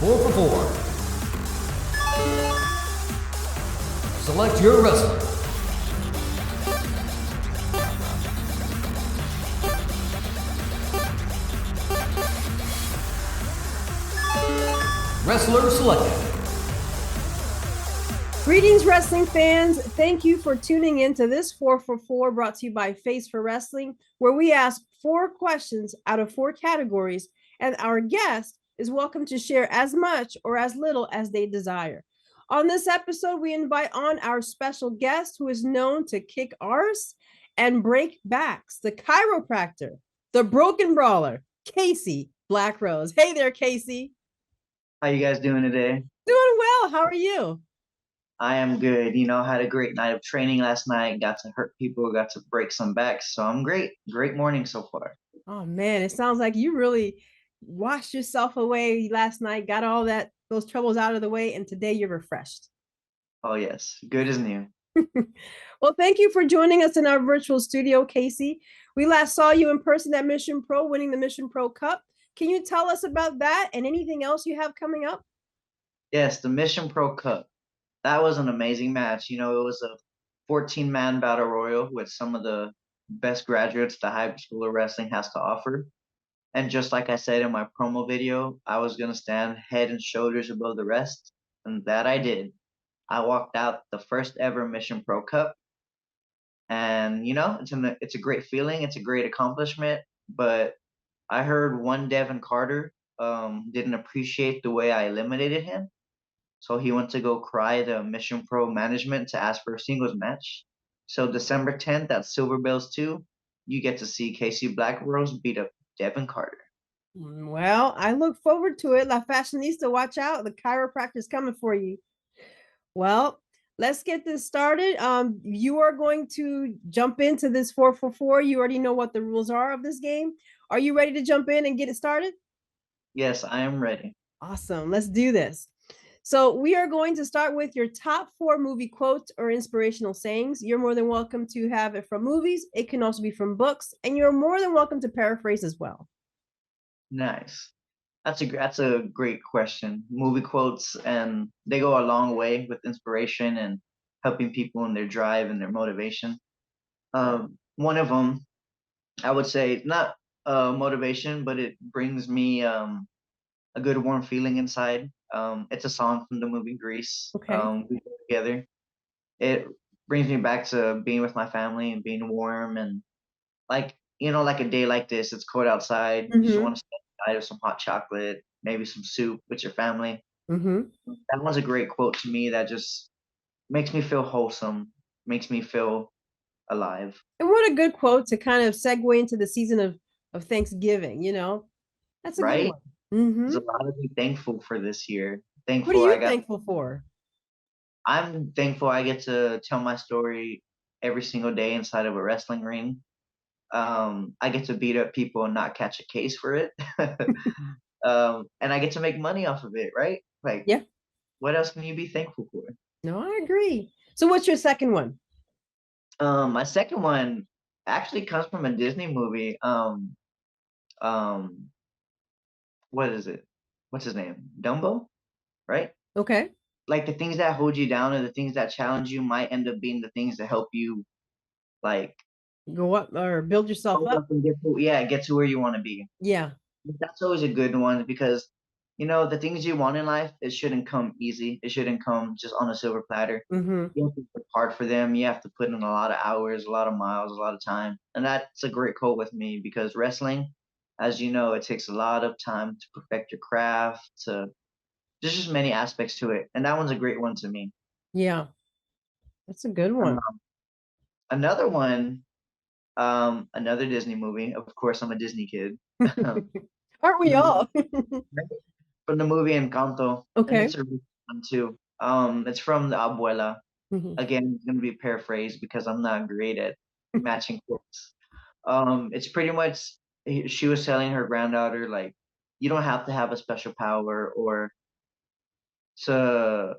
4 for 4. Select your wrestler. Wrestler selected. Greetings, wrestling fans. Thank you for tuning in to this 4 for 4 brought to you by Face for Wrestling, where we ask 4 questions out of 4 categories, and our guest is welcome to share as much or as little as they desire. On this episode, we invite on our special guest who is known to kick arse and break backs, the chiropractor, the broken brawler, Casey Blackrose. Hey there, Casey. How you guys doing today? Doing well. How are you? I am good. You know, had a great night of training last night, got to hurt people, got to break some backs. So I'm great. Great morning so far. Oh man, it sounds like you really washed yourself away last night, got all those troubles out of the way, and today you're refreshed. Oh yes, good as new. Well, thank you for joining us in our virtual studio, Casey. We last saw you in person at Mission Pro, winning the Mission Pro Cup. Can you tell us about that and anything else you have coming up? Yes, the Mission Pro Cup. That was an amazing match. You know, it was a 14-man battle royal with some of the best graduates the high school of wrestling has to offer. And just like I said in my promo video, I was gonna stand head and shoulders above the rest, and that I did. I walked out the first ever Mission Pro Cup, and you know, it's a great feeling. It's a great accomplishment. But I heard one Devin Carter didn't appreciate the way I eliminated him. So he went to go cry to Mission Pro management to ask for a singles match. So December 10th at Silver Bells 2, you get to see Casey Blackrose beat up Devin Carter. Well, I look forward to it. La Fashionista, watch out. The chiropractor's coming for you. Well, let's get this started. You are going to jump into this 4 for 4. You already know what the rules are of this game. Are you ready to jump in and get it started? Yes, I am ready. Awesome. Let's do this. So we are going to start with your top 4 movie quotes or inspirational sayings. You're more than welcome to have it from movies. It can also be from books, and you're more than welcome to paraphrase as well. Nice. That's a great question. Movie quotes, and they go a long way with inspiration and helping people in their drive and their motivation. One of them, I would say, not motivation, but it brings me a good warm feeling inside. It's a song from the movie Grease. Okay. We go together. It brings me back to being with my family and being warm, and like, you know, like a day like this, it's cold outside. You just want to stay inside with some hot chocolate, maybe some soup with your family. That one's a great quote to me that just makes me feel wholesome, makes me feel alive. And what a good quote to kind of segue into the season of Thanksgiving, you know? That's a Right? good one. There's a lot to be thankful for this year. What are you thankful for? I'm thankful I get to tell my story every single day inside of a wrestling ring. I get to beat up people and not catch a case for it. And I get to make money off of it, right? Like, Yeah. what else can you be thankful for? No, I agree. So what's your second one? My second one actually comes from a Disney movie. Um, what is it? What's his name? Dumbo, right? Okay. Like the things that hold you down or the things that challenge you might end up being the things that help you, like, Go up or build yourself up. and get to where you want to be. Yeah. That's always a good one because, you know, the things you want in life, it shouldn't come easy. It shouldn't come just on a silver platter. You have to work hard for them. You have to put in a lot of hours, a lot of miles, a lot of time. And that's a great quote with me because wrestling, as you know, it takes a lot of time to perfect your craft, to there's just many aspects to it. And that one's a great one to me. Yeah. That's a good one. Another one, another Disney movie. Of course, I'm a Disney kid. Aren't we all? From the movie Encanto. Okay. And it's a recent one too. It's from the Abuela. Again, it's gonna be paraphrased because I'm not great at matching quotes. It's pretty much she was telling her granddaughter like, you don't have to have a special power or to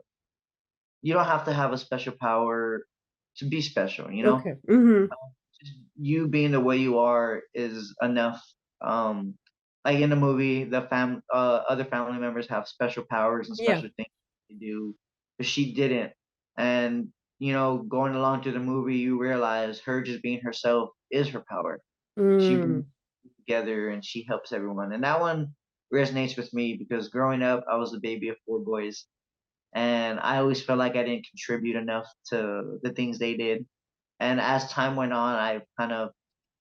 you don't have to have a special power to be special, you know? Okay. Just you being the way you are is enough. like in the movie, the other family members have special powers and Yeah. special things they do, but she didn't. And going along through the movie, you realize her just being herself is her power. She brings Mm, people together and she helps everyone. And that one resonates with me because growing up, I was the baby of four boys, and I always felt like I didn't contribute enough to the things they did. And as time went on, I kind of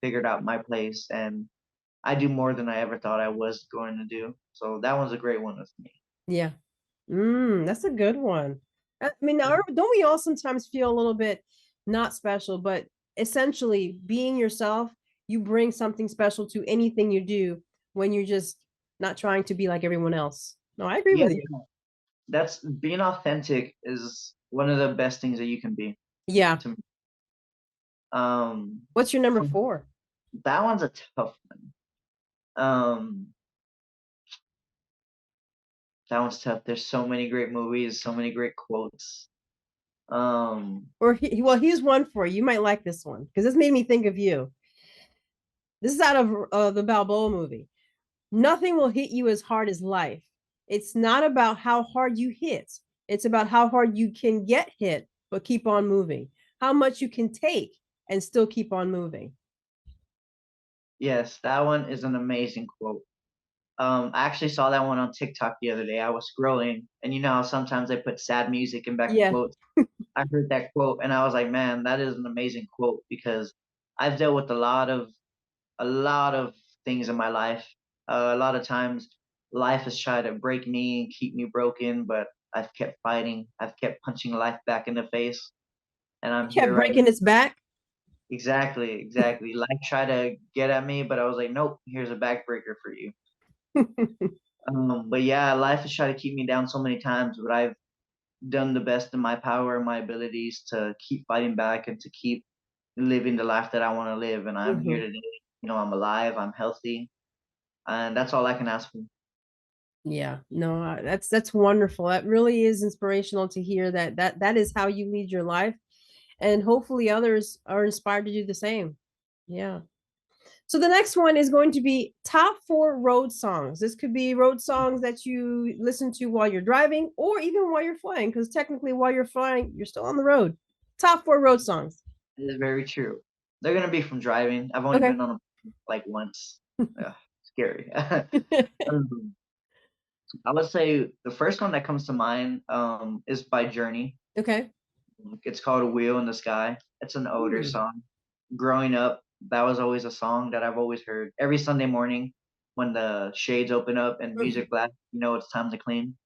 figured out my place, and I do more than I ever thought I was going to do. So that one's a great one with me. yeah. That's a good one. I mean, don't we all sometimes feel a little bit not special, but essentially being yourself, you bring something special to anything you do when you're just not trying to be like everyone else. No, I agree Yeah, with you. that's being authentic is one of the best things that you can be Yeah. to me. Um, What's your number for, 4? that one's a tough one. Um, that one's tough. There's so many great movies, so many great quotes. Um, Or well, here's one for you. You might like this one because this made me think of you. This is out of the Balboa movie. Nothing will hit you as hard as life. It's not about how hard you hit. It's about how hard you can get hit, but keep on moving. How much you can take and still keep on moving. yes, that one is an amazing quote. I actually saw that one on TikTok the other day. I was scrolling, and you know how sometimes they put sad music in back of Yeah. quotes. I heard that quote, and I was like, man, that is an amazing quote because I've dealt with a lot of things in my life. A lot of times, life has tried to break me and keep me broken, but I've kept fighting. I've kept punching life back in the face, and I'm It here kept right breaking now. its back. Exactly, exactly. Life tried to get at me, but I was like, nope, here's a backbreaker for you. But yeah, life has tried to keep me down so many times, but I've done the best in my power and my abilities to keep fighting back and to keep living the life that I want to live. And I'm here Mhm. today. I'm alive, I'm healthy, and that's all I can ask for. Yeah, no, that's wonderful. That really is inspirational to hear that is how you lead your life, and hopefully others are inspired to do the same. Yeah. So the next one is going to be top 4 road songs. This could be road songs that you listen to while you're driving or even while you're flying, because technically while you're flying, you're still on the road. Top 4 road songs. It is very true. They're gonna be from driving. I've only Okay. been on a like once. Ugh, scary. Um, I would say the first one that comes to mind is by Journey. Okay. It's called "A Wheel in the Sky." It's an older Hmm. song. Growing up, that was always a song that I've always heard every Sunday morning when the shades open up and music blasts. It's time to clean.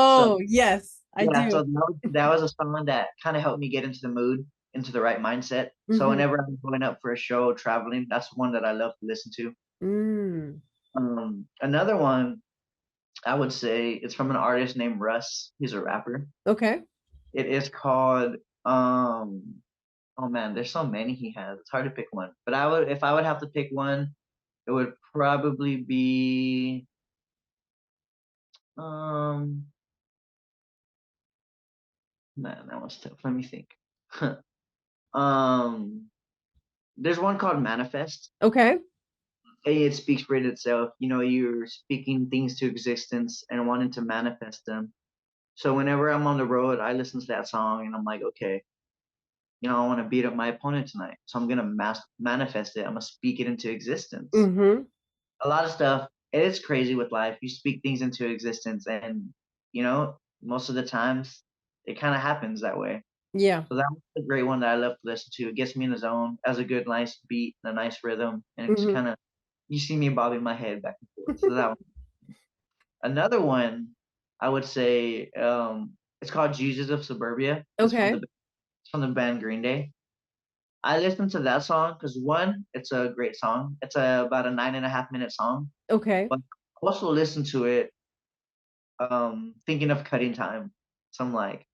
So Oh, yes, I yeah, so do. that was a song that kind of helped me get into the mood, into the right mindset. So Hmm. whenever I'm going up for a show, traveling, that's one that I love to listen to. Mm. Another one I would say it's from an artist named Russ. He's a rapper. Okay. It is called oh man, there's so many he has. It's hard to pick one. But if I would have to pick one, it would probably be um man, that was tough. Let me think. um there's one called Manifest. Okay. It speaks for it itself. You're speaking things to existence and wanting to manifest them. So whenever I'm on the road, I listen to that song and I'm like, okay, I want to beat up my opponent tonight. So I'm gonna manifest it. I'm gonna speak it into existence. Hmm. A lot of stuff. It is crazy with life. You speak things into existence, and most of the times it kind of happens that way. Yeah. So that was a great one that I love to listen to. It gets me in the zone, has a good, nice beat, and a nice rhythm, and it's Hmm. kind of you see me bobbing my head back and forth. So that one. Another one, I would say, it's called Jesus of Suburbia. It's from the Okay. it's from the band Green Day. I listened to that song because one, it's a great song. It's about a 9.5 minute song, Okay. but I also listen to it thinking of cutting time. So I'm like,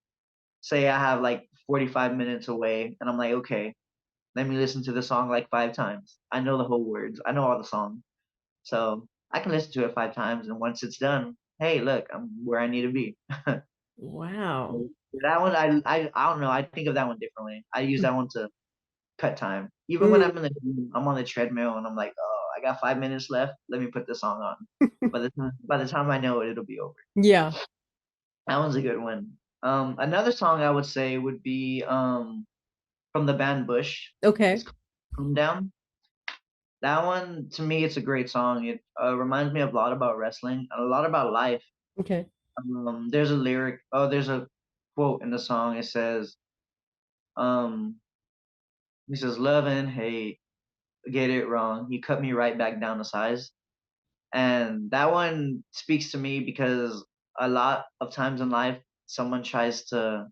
say I have like 45 minutes away, and I'm like, okay, let me listen to the song like 5 times. I know the whole words. I know all the songs. So I can listen to it 5 times, and once it's done, hey, look, I'm where I need to be. Wow. That one, I don't know. I think of that one differently. I use that one to cut time. Even when Mm. I'm on the treadmill and I'm like, oh, I got 5 minutes left. Let me put this song on. By the time I know it, it'll be over. Yeah. That one's a good one. Another song I would say would be from the band Bush. Okay. It's called Calm Down. That one, to me, it's a great song. It reminds me a lot about wrestling and a lot about life. Okay. There's a lyric. Oh, there's a quote in the song. It says, um, he says, "Love and hate, get it wrong. You cut me right back down to size." And that one speaks to me because a lot of times in life, someone tries to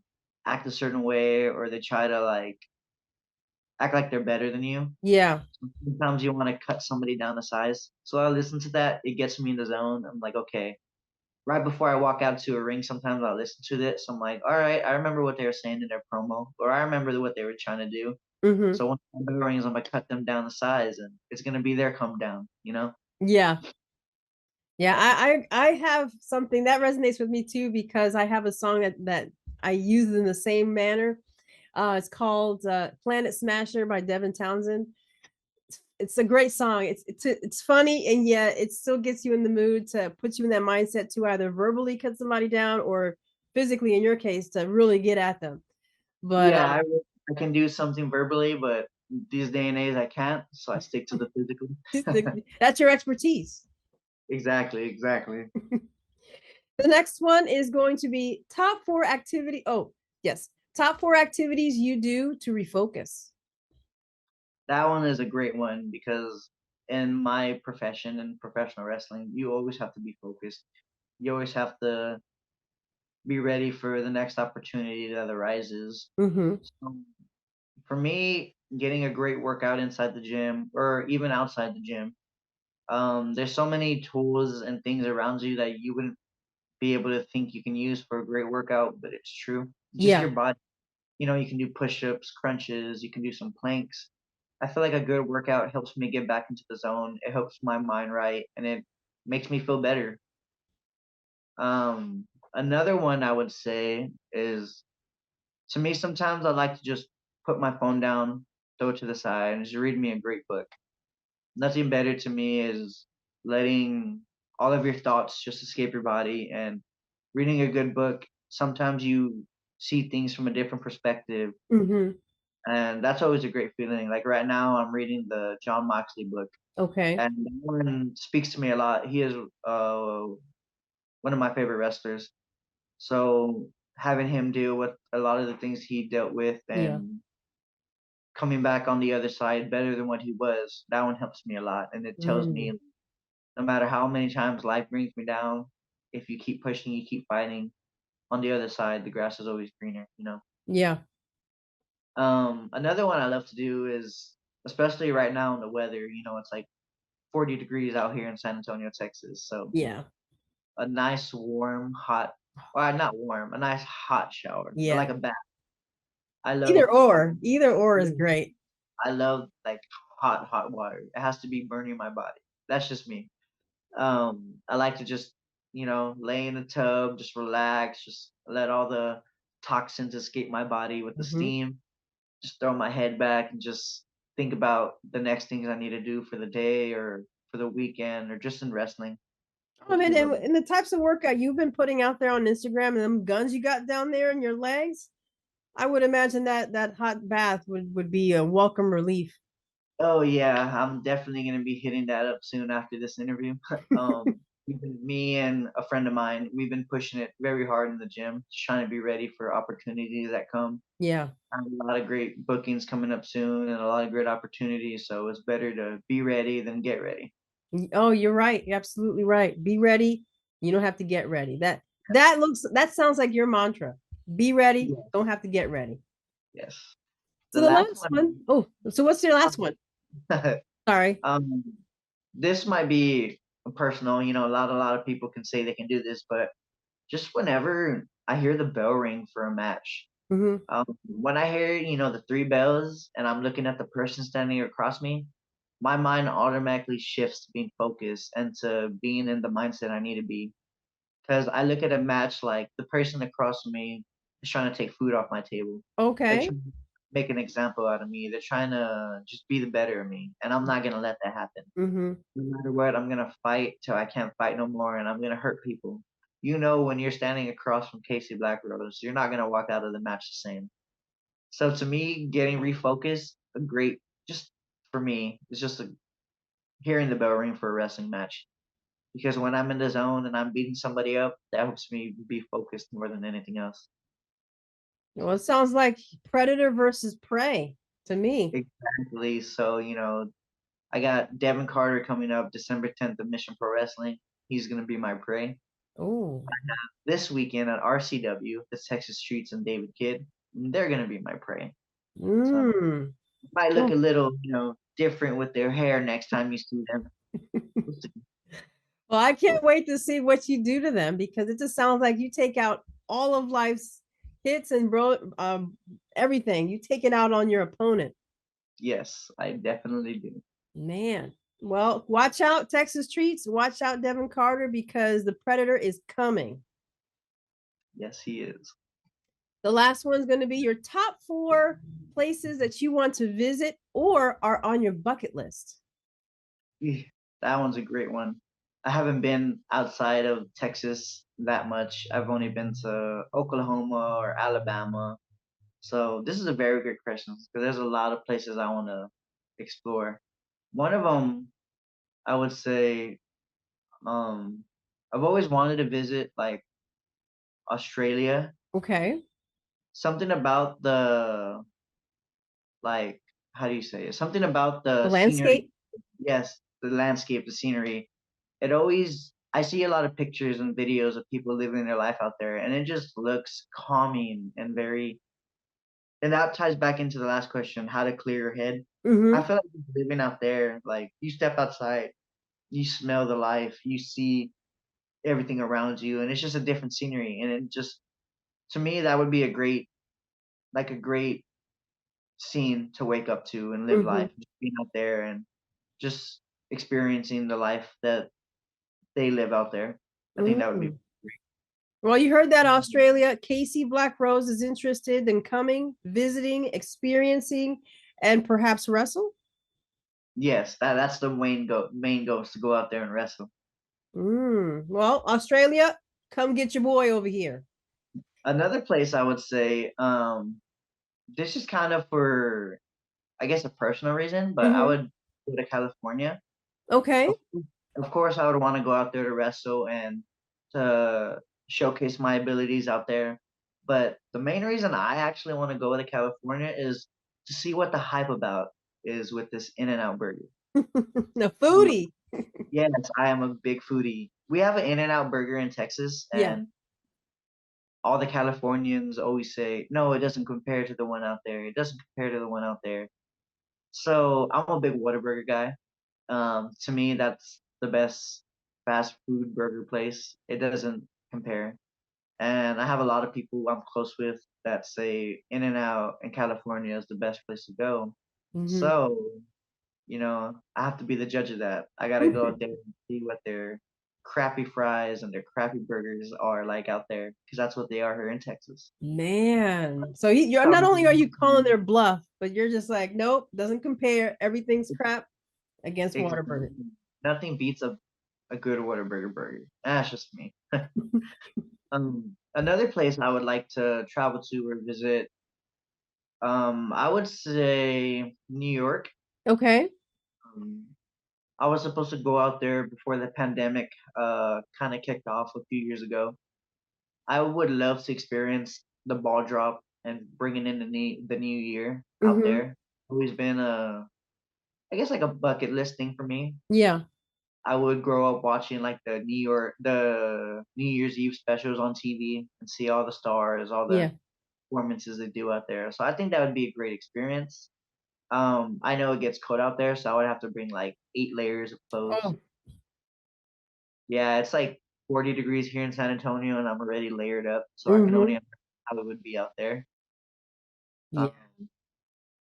act a certain way, or they try to like act like they're better than you. Yeah. Sometimes you want to cut somebody down to size. So I listen to that. It gets me in the zone. I'm like, okay. Right before I walk out to a ring, sometimes I listen to this. So I'm like, all right, I remember what they were saying in their promo, or I remember what they were trying to do. Mm-hmm. So when the rings, I'm gonna cut them down to size, and it's gonna be their come down. Yeah. Yeah. I have something that resonates with me too, because I have a song that I use in the same manner. It's called Planet Smasher by Devin Townsend. It's a great song. It's funny, and yet it still gets you in the mood to put you in that mindset to either verbally cut somebody down or physically, in your case, to really get at them. But Yeah, I can do something verbally, but these day and age I can't, so I stick to the physical. that's your expertise. Exactly, exactly. The next one is going to be top 4 activity. Oh, yes. Top 4 activities you do to refocus. That one is a great one because in my profession, in professional wrestling, you always have to be focused. You always have to be ready for the next opportunity that arises. Mm-hmm. So for me, getting a great workout inside the gym or even outside the gym, there's so many tools and things around you that you wouldn't be able to think you can use for a great workout, but it's true. Just Yeah. your body. You can do push-ups, crunches, you can do some planks. I feel like a good workout helps me get back into the zone. It helps my mind right, and it makes me feel better. Another one I would say is, to me, sometimes I like to just put my phone down, throw it to the side, and just read me a great book. Nothing better to me is letting all of your thoughts just escape your body, and reading a good book. Sometimes you see things from a different perspective, Mm-hmm. and that's always a great feeling. Like right now, I'm reading the John Moxley book, Okay. and that one speaks to me a lot. He is one of my favorite wrestlers, so having him deal with a lot of the things he dealt with Yeah. and coming back on the other side better than what he was, that one helps me a lot, and it tells me Mm. no matter how many times life brings me down, if you keep pushing, you keep fighting, on the other side, the grass is always greener. Yeah. Another one I love to do is, especially right now in the weather, it's like 40 degrees out here in San Antonio, Texas. So Yeah. a nice warm, hot, well, not warm, a nice hot shower, Yeah. like a bath. Either or is great. I love like hot water. It has to be burning my body. That's just me. I like to just, lay in the tub, just relax, just let all the toxins escape my body with the Mm-hmm. steam, just throw my head back and just think about the next things I need to do for the day or for the weekend or just in wrestling. Oh Makes man, me love it. and the types of workout you've been putting out there on Instagram and them guns you got down there in your legs, I would imagine that hot bath would be a welcome relief. Oh yeah, I'm definitely gonna be hitting that up soon after this interview. Me and a friend of mine, we've been pushing it very hard in the gym, just trying to be ready for opportunities that come. Yeah. I have a lot of great bookings coming up soon and a lot of great opportunities, so it's better to be ready than get ready. Oh, you're right. You're absolutely right. Be ready. You don't have to get ready. That sounds like your mantra. Be ready. Yeah. Don't have to get ready. Yes. So The the last last one. Oh, so what's your last one? one, Sorry. um, this might be personal. A lot of people can say they can do this, but just whenever I hear the bell ring for a match, Mm-hmm. when I hear, the three bells and I'm looking at the person standing across me, my mind automatically shifts to being focused and to being in the mindset I need to be. Because I look at a match like the person across from me is trying to take food off my table. They're Okay. trying, make an example out of me. They're trying to just be the better of me, and I'm not gonna let that happen. Mm-hmm. No matter what, I'm gonna fight till I can't fight no more, and I'm gonna hurt people. You know, when you're standing across from Casey Blackrose, you're not gonna walk out of the match the same. So to me, getting refocused, a great just for me, it's just hearing the bell ring for a wrestling match. Because when I'm in the zone and I'm beating somebody up, that helps me be focused more than anything else. Well, it sounds like predator versus prey to me. Exactly. So, I got Devin Carter coming up December 10th at Mission Pro Wrestling. He's gonna be my prey. Oh. This weekend at RCW, the Texas Streets and David Kidd, they're gonna be my prey. So Mm. might look Oh. a little, different with their hair next time you see them. Well, I can't wait to see what you do to them because it just sounds like you take out all of life's hits and everything. You take it out on your opponent. Yes, I definitely do. Man. Well, watch out, Texas Treats. Watch out, Devin Carter, because the Predator is coming. Yes, he is. The last one's going to be your top 4 places that you want to visit or are on your bucket list. That one's a great one. I haven't been outside of Texas that much. I've only been to Oklahoma or Alabama. So this is a very good question because there's a lot of places I want to explore. One of them, I would say, um, I've always wanted to visit like Australia. Okay. Something about the like, how do you say it? Something about The the scenery. landscape. Yes, the landscape, the scenery. It always I see a lot of pictures and videos of people living their life out there, and it just looks calming and very. And that ties back into the last question: how to clear your head. I Mm-hmm. feel like living out there, like you step outside, you smell the life, you see everything around you, and it's just a different scenery. And it just, to me, that would be a great scene to wake up to and live Mm-hmm. life, just being out there and just experiencing the life that they live out there. I think that would be Mm. Well, you heard that, Australia. Casey Blackrose is interested in coming, visiting, experiencing, and perhaps wrestle. yes, that's the main goal is to go out there and wrestle. Well, Australia, come get your boy over here. Another place I would say, this is kind of for I guess a personal reason, but I Mm-hmm. would go to California. Okay. Of, of course, I would want to go out there to wrestle and to showcase my abilities out there. But the main reason I actually want to go to California is to see what the hype about is with this In-N-Out burger. The foodie. Yes, I am a big foodie. We have an In-N-Out burger in Texas, Yeah. and all the Californians always say, "No, it doesn't compare to the one out there. It doesn't compare to the one out there." So I'm a big Whataburger guy. To me, that's the best fast food burger place. It doesn't compare. And I have a lot of people I'm close with that say In-N-Out in California is the best place to go. Mm-hmm. So, I have to be the judge of that. I gotta go out there and see what their crappy fries and their crappy burgers are like out there, because that's what they are here in Texas. Man. So you're not only are you calling their bluff, but you're just like, nope, doesn't compare. Everything's crap against Waterburger. Exactly. Nothing beats a good Whataburger burger. That's just me. Another place I would like to travel to or visit, I would say New York. Okay. Um, I was supposed to go out there before the pandemic kind of kicked off a few years ago. I would love to experience the ball drop and bringing in the new year out Mm-hmm. there. Always been I guess like a bucket list thing for me. Yeah. I would grow up watching like the New Year's Eve specials on TV and see all the stars, all the Yeah. performances they do out there. So I think that would be a great experience. I know it gets cold out there, so I would have to bring like 8 layers of clothes. Oh, Yeah, it's like 40 degrees here in San Antonio, and I'm already layered up, so I can only mm-hmm. imagine how it would be out there. Yeah. Um,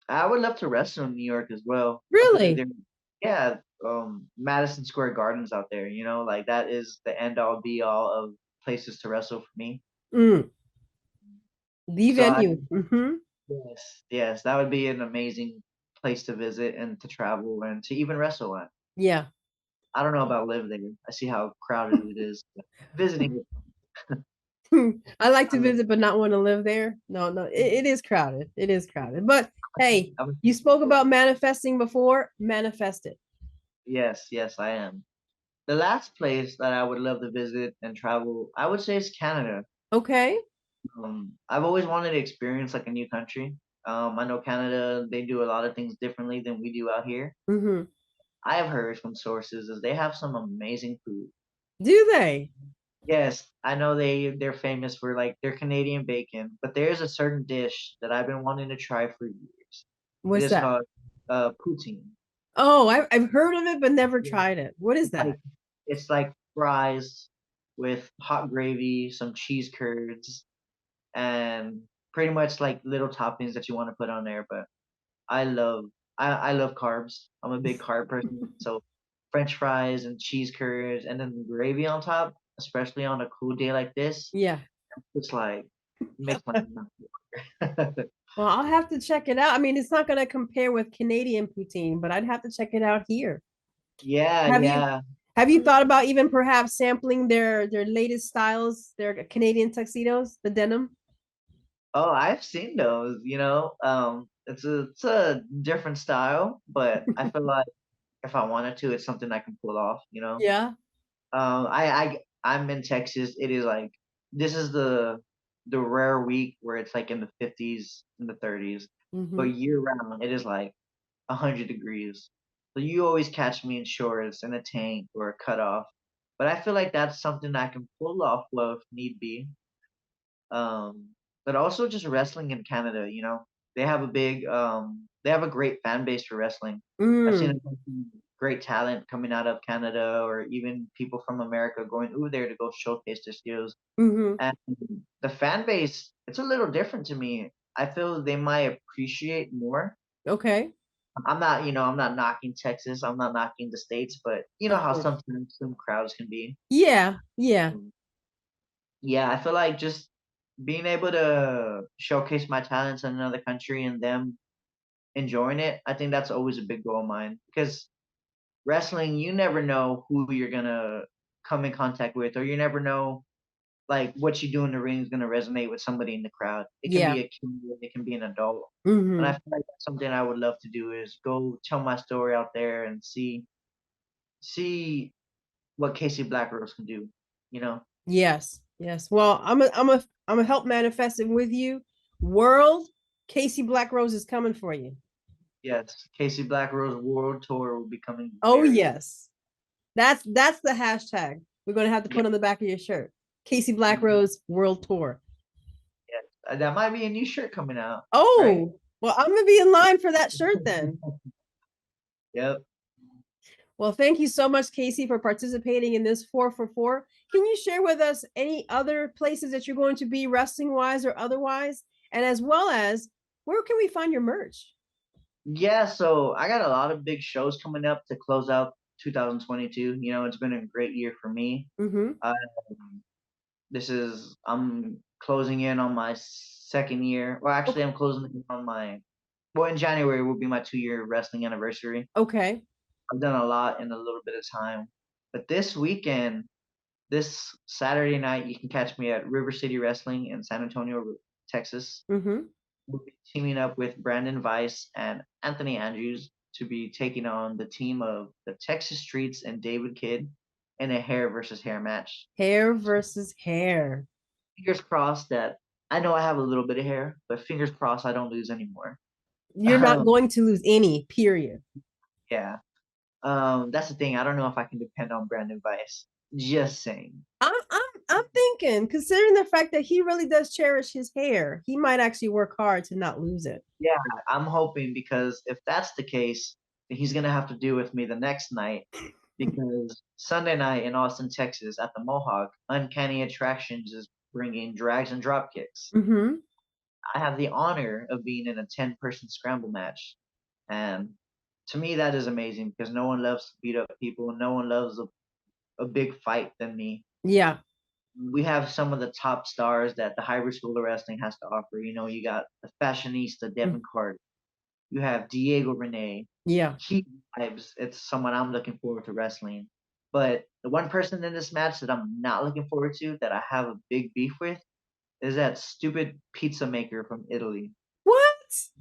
I would love to wrestle in New York as well. I feel like Really? there, yeah, Madison Square Gardens out there. Like that is the end all be all of places to wrestle for me. Mm. The So I venue. Mm-hmm. Yes, yes, that would be an amazing place to visit and to travel and to even wrestle at. Yeah. I don't know about live there. I see how crowded it is. But visiting, I like I to love. visit, but not want to live there. No, no, it is crowded. It is crowded. But hey, I'm you spoke about manifesting before. Manifest it. yes, yes, I am. The last place that I would love to visit and travel, I would say is Canada. Okay. I've always wanted to experience like a new country. I know Canada, they do a lot of things differently than we do out here. Mm-hmm. I have heard from sources is they have some amazing food. Do they? Yes, I know they're famous for like their Canadian bacon, but there's a certain dish that I've been wanting to try for years. It What's is that? called poutine. Oh, I've heard of it, but never Yeah. tried it. What is It's like that? it's like fries with hot gravy, some cheese curds, and pretty much like little toppings that you want to put on there. But I love I love carbs. I'm a big carb person, so French fries and cheese curds, and then the gravy on top, especially on a cool day like this, Yeah. it's like makes my mouth water. Well, I'll have to check it out. I mean, it's not going to compare with Canadian poutine, but I'd have to check it out here. Yeah, Have you yeah. have you thought about even perhaps sampling their latest styles, their Canadian tuxedos, the denim? Oh, I've seen those, you know. It's a different style, but I feel like if I wanted to, it's something I can pull off, you know. Yeah. I'm in Texas. It is like this is the rare week where it's like in the 50s and the 30s, but Mm-hmm. year round it is like 100 degrees. So you always catch me in shorts and a tank or a cutoff. But I feel like that's something I can pull off well if need be. Um, but also just wrestling in Canada, you know, they have a great fan base for wrestling. I've seen Mm, great talent coming out of Canada or even people from America going ooh there to go showcase their skills. mm-hmm. And the fan base, it's a little different to me. I feel they might appreciate more. Okay. I'm not, I'm not knocking Texas. I'm not knocking the states, but you know Of how course. sometimes some crowds can be. Yeah. Yeah. Um, Yeah, I feel like just being able to showcase my talents in another country and them enjoying it, I think that's always a big goal of mine. Because wrestling, you never know who you're gonna come in contact with, or you never know like what you do in the ring is gonna resonate with somebody in the crowd. It can Yeah. be a kid, it can be an adult. And I Mm-hmm. feel like that's something I would love to do is go tell my story out there and see what Casey Blackrose can do, you know? Yes. Yes. Well, I'm a help manifest it with you. World, Casey Blackrose is coming for you. Yes, Casey Blackrose World Tour will be coming Oh very soon. yes. That's the hashtag we're gonna have to Yeah, put on the back of your shirt. Casey mhm, Blackrose World Tour. yes. That might be a new shirt coming out, right? Oh, well, I'm gonna be in line for that shirt then. Yep. Well, thank you so much, Casey, for participating in this 4 for 4. Can you share with us any other places that you're going to be wrestling wise or otherwise? And as well as where can we find your merch? Yeah, so I got a lot of big shows coming up to close out 2022. You know, it's been a great year for me. Mm-hmm. Um, I'm closing in on my second year. Well, actually, Okay. I'm closing in on well, in January will be my 2-year wrestling anniversary. Okay. I've done a lot in a little bit of time. But this weekend, this Saturday night, you can catch me at River City Wrestling in San Antonio, Texas. Mm-hmm. We'll be teaming up with Brandon Weiss and Anthony Andrews to be taking on the team of the Texas Streets and David Kidd in a hair versus hair match. Hair versus hair. Fingers crossed that I know I have a little bit of hair, but fingers crossed I don't lose anymore. You're not going to lose any, period. Yeah. That's the thing. I don't know if I can depend on Brandon Weiss. Just saying. I'm thinking, considering the fact that he really does cherish his hair, he might actually work hard to not lose it. Yeah, I'm hoping because if that's the case, then he's gonna have to deal with me the next night because Sunday night in Austin, Texas, at the Mohawk, Uncanny Attractions is bringing drags and drop kicks. Mm-hmm. I have the honor of being in a 10-person scramble match, and to me that is amazing because no one loves to beat up people, no one loves a big fight than me. Yeah. we have some of the top stars that the hybrid school of wrestling has to offer. You know, you got the fashionista Devin Carter. You have Diego Rene. Yeah. He vibes. It's someone I'm looking forward to wrestling. But the one person in this match that I'm not looking forward to, that I have a big beef with, is that stupid pizza maker from Italy. What?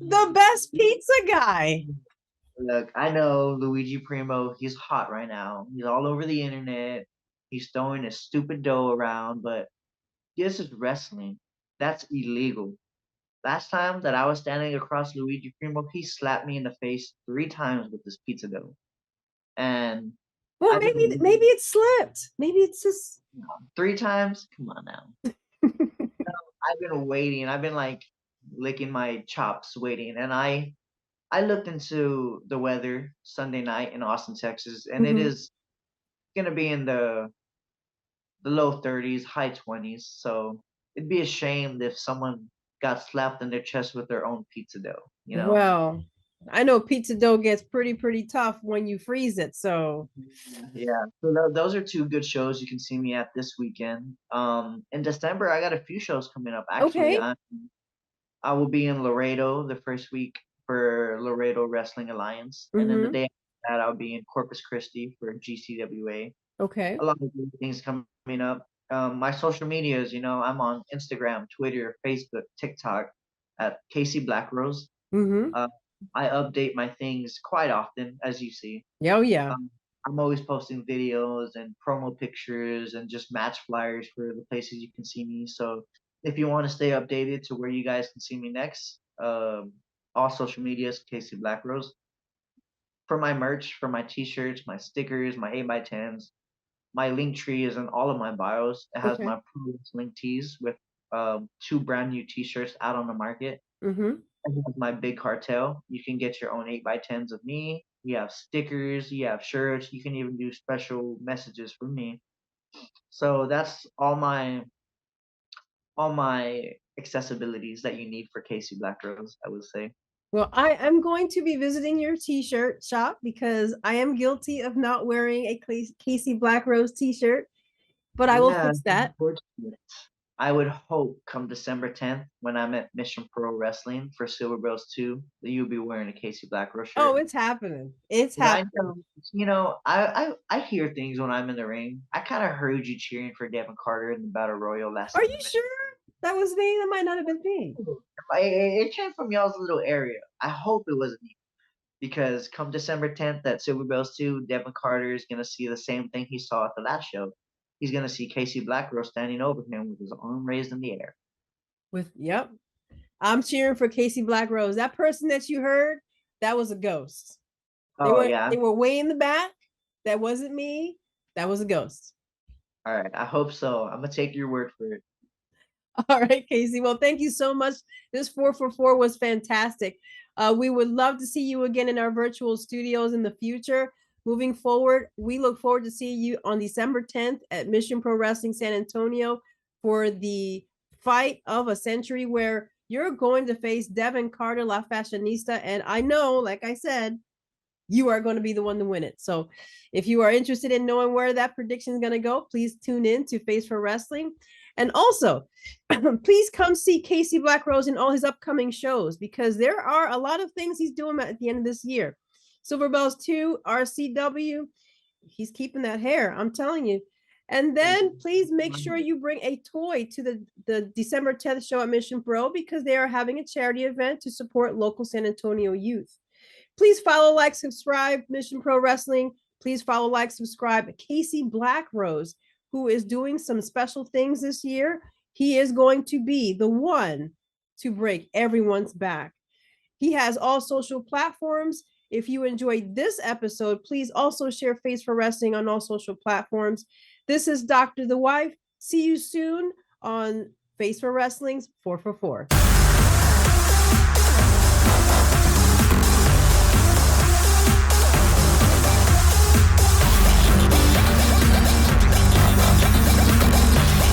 The best pizza guy. Look, I know Luigi Primo, he's hot right now. He's all over the internet. He's throwing his stupid dough around, but this is wrestling. That's illegal. Last time that I was standing across Luigi Primo, he slapped me in the face 3 times with this pizza dough. And Well, I've been maybe it slipped. Maybe it's just 3 times. Come on now. I've been waiting. I've been like licking my chops waiting, and I looked into the weather Sunday night in Austin, Texas, and it Mhm. is gonna be in the low 30s, high 20s. So it'd be a shame if someone got slapped in their chest with their own pizza dough, you know? Well, I know pizza dough gets pretty tough when you freeze it. So, Yeah. So those are 2 good shows you can see me at this weekend. In December, I got a few shows coming up. Actually, okay. I will be in Laredo the first week for Laredo Wrestling Alliance, and then the Mhm. day after that, I'll be in Corpus Christi for GCWA. Okay. A lot of good things coming up. My social medias, you know, I'm on Instagram, Twitter, Facebook, TikTok at Casey Blackrose. Mhm. Uh, I update my things quite often, as you see. Oh yeah. Um, I'm always posting videos and promo pictures and just match flyers for the places you can see me. So if you want to stay updated to where you guys can see me next, all social medias, Casey Blackrose. For my merch, for my t-shirts, my stickers, my 8x10s, my link tree is in all of my bios. It has Okay. my pro wrestling tees with 2 brand new t-shirts out on the market. Mhm. And has my big cartel. You can get your own 8x10s of me. You have stickers, you have shirts, you can even do special messages from me. So that's all my accessibilities that you need for Casey Blackrose, I would say. Well, I am going to be visiting your t-shirt shop because I am guilty of not wearing a Casey Blackrose t-shirt, but I will Yeah, fix that. unfortunate. I would hope come December 10th when I'm at Mission Pro Wrestling for Silver Bros 2 that you'll be wearing a Casey Blackrose Oh, shirt. it's happening. It's 'Cause I happening. know, you know, I hear things when I'm in the ring. I kind of heard you cheering for Devin Carter in the Battle Royal last Are time you in Mission. sure that was me? That might not have been me. It came from y'all's little area. I hope it wasn't me because come December 10th at Silver Bells 2, Devin Carter is gonna see the same thing he saw at the last show. He's gonna see Casey Blackrose standing over him with his arm raised in the air. Yep. I'm cheering for Casey Blackrose. That person that you heard, that was a ghost. They Oh were yeah. they were way in the back. That wasn't me. That was a ghost. All right. I hope so. I'm gonna take your word for it. All right, Casey. Well, thank you so much. This 444 was fantastic. We would love to see you again in our virtual studios in the future. Moving forward, we look forward to seeing you on December 10th at Mission Pro Wrestling San Antonio for the fight of a century, where you're going to face Devin Carter, La Fashionista. And I know, like I said, you are going to be the one to win it. So if you are interested in knowing where that prediction is going to go, please tune in to Face for Wrestling. And also, please come see Casey Blackrose in all his upcoming shows, because there are a lot of things he's doing at the end of this year. Silver Bells 2, RCW, he's keeping that hair, I'm telling you. And then please make sure you bring a toy to the December 10th show at Mission Pro, because they are having a charity event to support local San Antonio youth. Please follow, like, subscribe, Mission Pro Wrestling. Please follow, like, subscribe, Casey Blackrose, who is doing some special things this year. He is going to be the one to break everyone's back. He has all social platforms. If you enjoyed this episode, please also share Face for Wrestling on all social platforms. This is Dr. The Wife. See you soon on Face for Wrestling's 444.